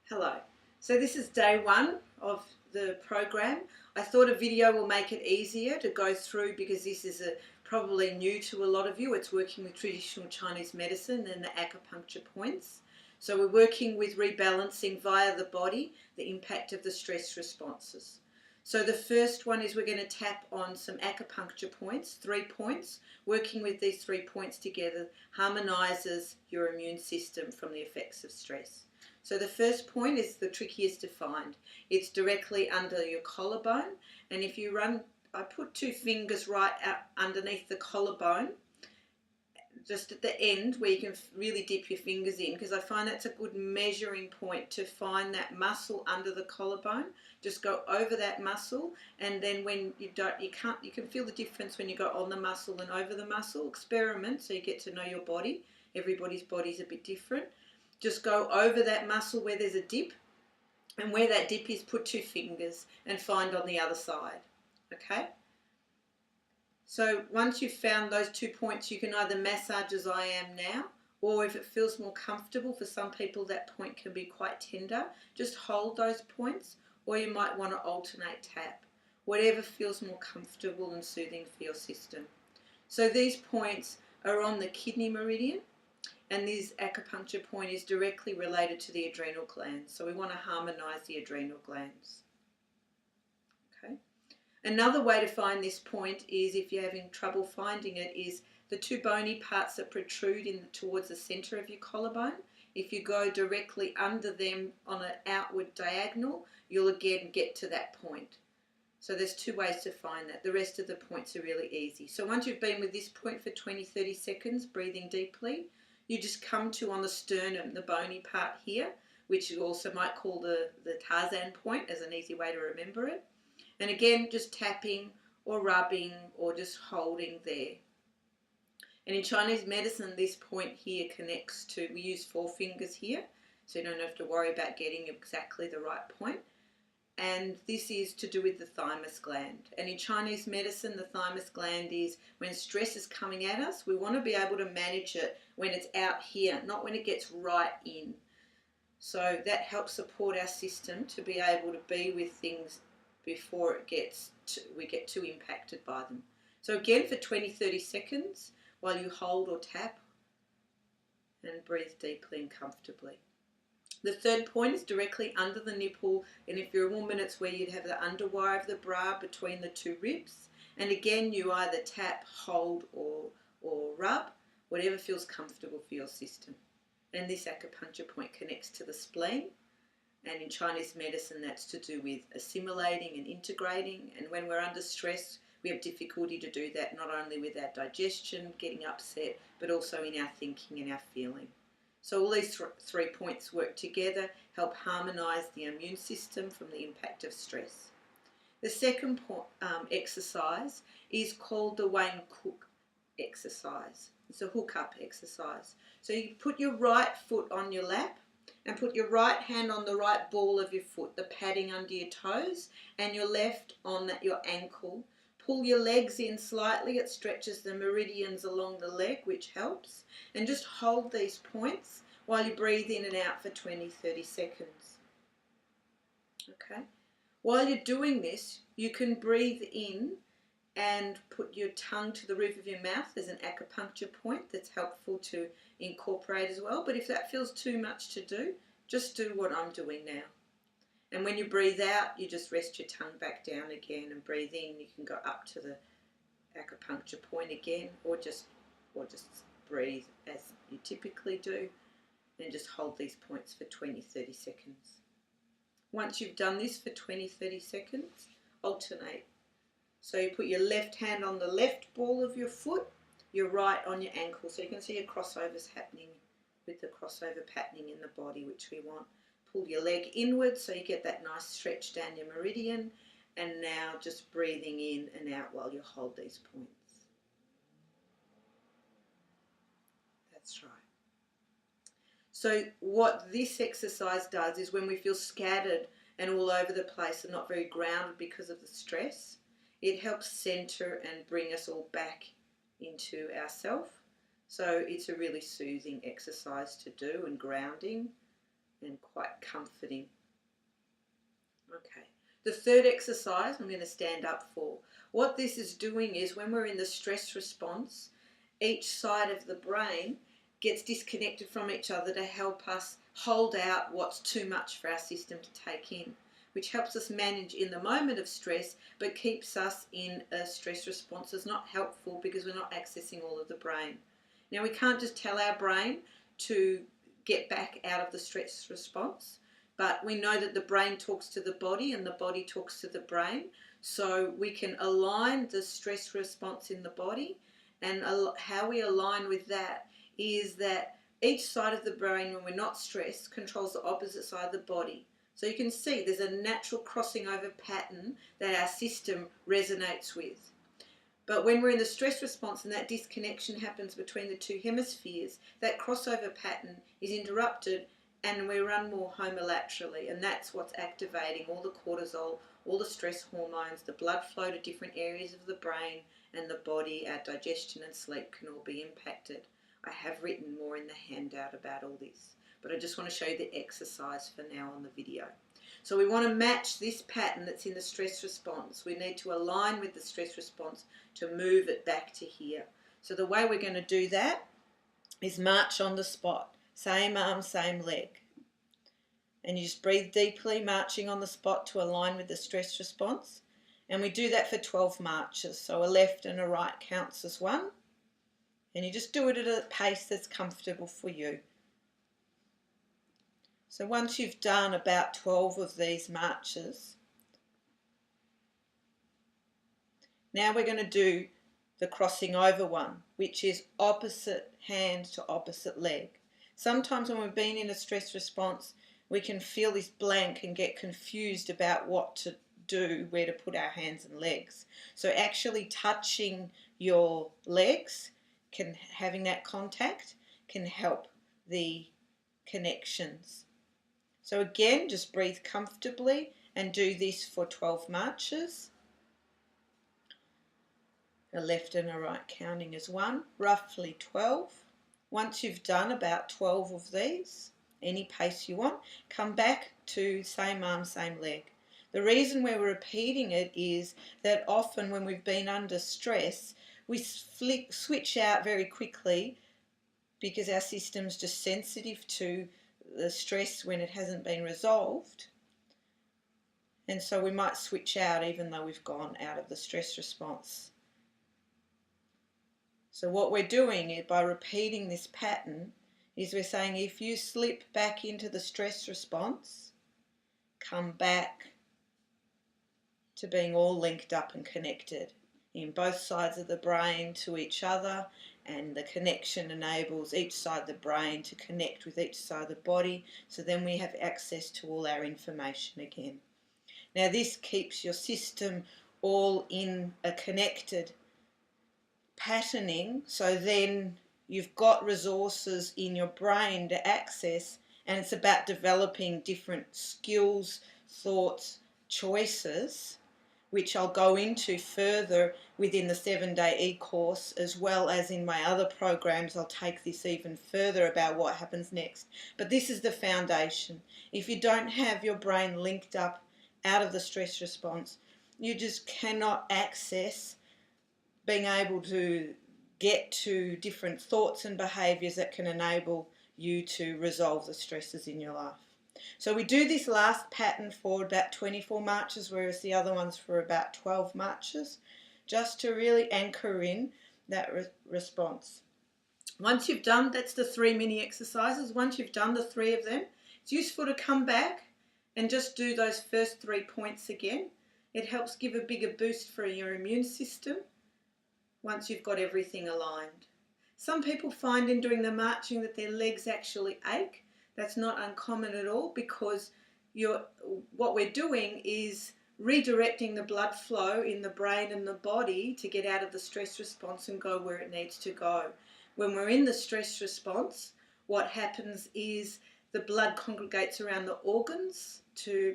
Hello. So this is day one of the program. I thought a video will make it easier to go through because this is probably new to a lot of you. It's working with traditional Chinese medicine and the acupuncture points. So we're working with rebalancing via the body, the impact of the stress responses. So the first one is we're going to tap on some acupuncture points, 3 points. Working with these 3 points together harmonizes your immune system from the effects of stress. So the first point is the trickiest to find. It's directly under your collarbone, and if you run, I put 2 fingers right out underneath the collarbone, just at the end where you can really dip your fingers in, because I find that's a good measuring point to find that muscle under the collarbone. Just go over that muscle, and then when you can feel the difference when you go on the muscle and over the muscle. Experiment so you get to know your body. Everybody's body's a bit different. Just go over that muscle where there's a dip, and where that dip is, put 2 fingers and find on the other side. Okay? So once you've found those 2 points, you can either massage as I am now, or if it feels more comfortable, for some people that point can be quite tender, just hold those points, or you might want to alternate tap. Whatever feels more comfortable and soothing for your system. So these points are on the kidney meridian, and this acupuncture point is directly related to the adrenal glands. So we want to harmonize the adrenal glands. Okay. Another way to find this point is, if you're having trouble finding it, is the 2 bony parts that protrude towards the center of your collarbone. If you go directly under them on an outward diagonal, you'll again get to that point. So there's 2 ways to find that. The rest of the points are really easy. So once you've been with this point for 20-30 seconds, breathing deeply, you just come to, on the sternum, the bony part here, which you also might call the Tarzan point, as an easy way to remember it. And again, just tapping or rubbing or just holding there. And in Chinese medicine, this point here connects to, we use 4 fingers here, so you don't have to worry about getting exactly the right point. And this is to do with the thymus gland. And in Chinese medicine, the thymus gland is when stress is coming at us, we want to be able to manage it when it's out here, not when it gets right in. So that helps support our system to be able to be with things before we get too impacted by them. So again, for 20-30 seconds, while you hold or tap, and breathe deeply and comfortably. The third point is directly under the nipple, and if you're a woman, it's where you'd have the underwire of the bra between the 2 ribs. And again, you either tap, hold, or rub, whatever feels comfortable for your system. And this acupuncture point connects to the spleen, and in Chinese medicine, that's to do with assimilating and integrating. And when we're under stress, we have difficulty to do that, not only with our digestion, getting upset, but also in our thinking and our feeling. So all these 3 points work together, help harmonise the immune system from the impact of stress. The second exercise is called the Wayne Cook exercise. It's a hook-up exercise. So you put your right foot on your lap and put your right hand on the right ball of your foot, the padding under your toes, and your left on your ankle. Pull your legs in slightly, it stretches the meridians along the leg, which helps. And just hold these points while you breathe in and out for 20-30 seconds. Okay. While you're doing this, you can breathe in and put your tongue to the roof of your mouth. There's an acupuncture point that's helpful to incorporate as well. But if that feels too much to do, just do what I'm doing now. And when you breathe out, you just rest your tongue back down again, and breathe in. You can go up to the acupuncture point again, or just breathe as you typically do, and just hold these points for 20-30 seconds. Once you've done this for 20-30 seconds, alternate. So you put your left hand on the left ball of your foot, your right on your ankle. So you can see your crossovers happening with the crossover patterning in the body, which we want. Pull your leg inward so you get that nice stretch down your meridian, and now just breathing in and out while you hold these points. That's right. So what this exercise does is, when we feel scattered and all over the place and not very grounded because of the stress, it helps center and bring us all back into ourself. So it's a really soothing exercise to do, and grounding. and quite comforting. Okay, the third exercise I'm going to stand up for. What this is doing is when we're in the stress response, each side of the brain gets disconnected from each other to help us hold out what's too much for our system to take in, which helps us manage in the moment of stress but keeps us in a stress response. It's not helpful because we're not accessing all of the brain. Now, we can't just tell our brain to get back out of the stress response, but we know that the brain talks to the body and the body talks to the brain, so we can align the stress response in the body. And how we align with that is that each side of the brain, when we're not stressed, controls the opposite side of the body. So you can see there's a natural crossing over pattern that our system resonates with. But when we're in the stress response and that disconnection happens between the two hemispheres, that crossover pattern is interrupted and we run more homolaterally, and that's what's activating all the cortisol, all the stress hormones, the blood flow to different areas of the brain and the body. Our digestion and sleep can all be impacted. I have written more in the handout about all this, but I just want to show you the exercise for now on the video. So we want to match this pattern that's in the stress response. We need to align with the stress response to move it back to here. So the way we're going to do that is march on the spot. Same arm, same leg. And you just breathe deeply, marching on the spot to align with the stress response. And we do that for 12 marches. So a left and a right counts as one. And you just do it at a pace that's comfortable for you. So once you've done about 12 of these marches, now we're going to do the crossing over one, which is opposite hand to opposite leg. Sometimes when we've been in a stress response, we can feel this blank and get confused about what to do, where to put our hands and legs. So actually touching your legs, having that contact, can help the connections. So again, just breathe comfortably and do this for 12 marches. A left and a right counting as one, roughly 12. Once you've done about 12 of these, any pace you want, come back to same arm, same leg. The reason we're repeating it is that often when we've been under stress, we switch out very quickly because our system's just sensitive to the stress when it hasn't been resolved. And so we might switch out even though we've gone out of the stress response. So what we're doing is, by repeating this pattern, is we're saying if you slip back into the stress response, come back to being all linked up and connected in both sides of the brain to each other, and the connection enables each side of the brain to connect with each side of the body, so then we have access to all our information again. Now this keeps your system all in a connected patterning, so then you've got resources in your brain to access, and it's about developing different skills, thoughts, choices, which I'll go into further within the 7-day e-course, as well as in my other programs. I'll take this even further about what happens next. But this is the foundation. If you don't have your brain linked up out of the stress response, you just cannot access being able to get to different thoughts and behaviours that can enable you to resolve the stresses in your life. So we do this last pattern for about 24 marches, whereas the other one's for about 12 marches, just to really anchor in that response. Once you've done, that's the 3 mini exercises, once you've done the 3 of them, it's useful to come back and just do those first 3 points again. It helps give a bigger boost for your immune system once you've got everything aligned. Some people find in doing the marching that their legs actually ache. That's not uncommon at all, because what we're doing is redirecting the blood flow in the brain and the body to get out of the stress response and go where it needs to go. When we're in the stress response, what happens is the blood congregates around the organs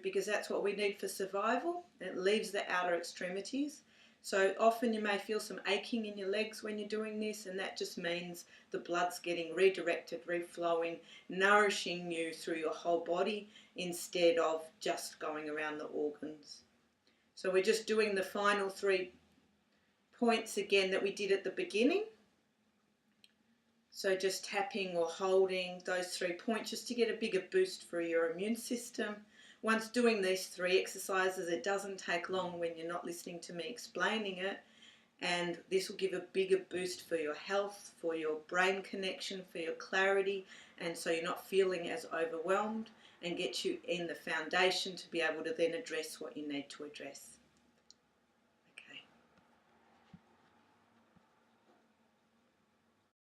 because that's what we need for survival. It leaves the outer extremities. So often you may feel some aching in your legs when you're doing this, and that just means the blood's getting redirected, reflowing, nourishing you through your whole body instead of just going around the organs. So we're just doing the final 3 points again that we did at the beginning. So just tapping or holding those 3 points just to get a bigger boost for your immune system. Once doing these 3 exercises, it doesn't take long when you're not listening to me explaining it, and this will give a bigger boost for your health, for your brain connection, for your clarity, and so you're not feeling as overwhelmed, and get you in the foundation to be able to then address what you need to address.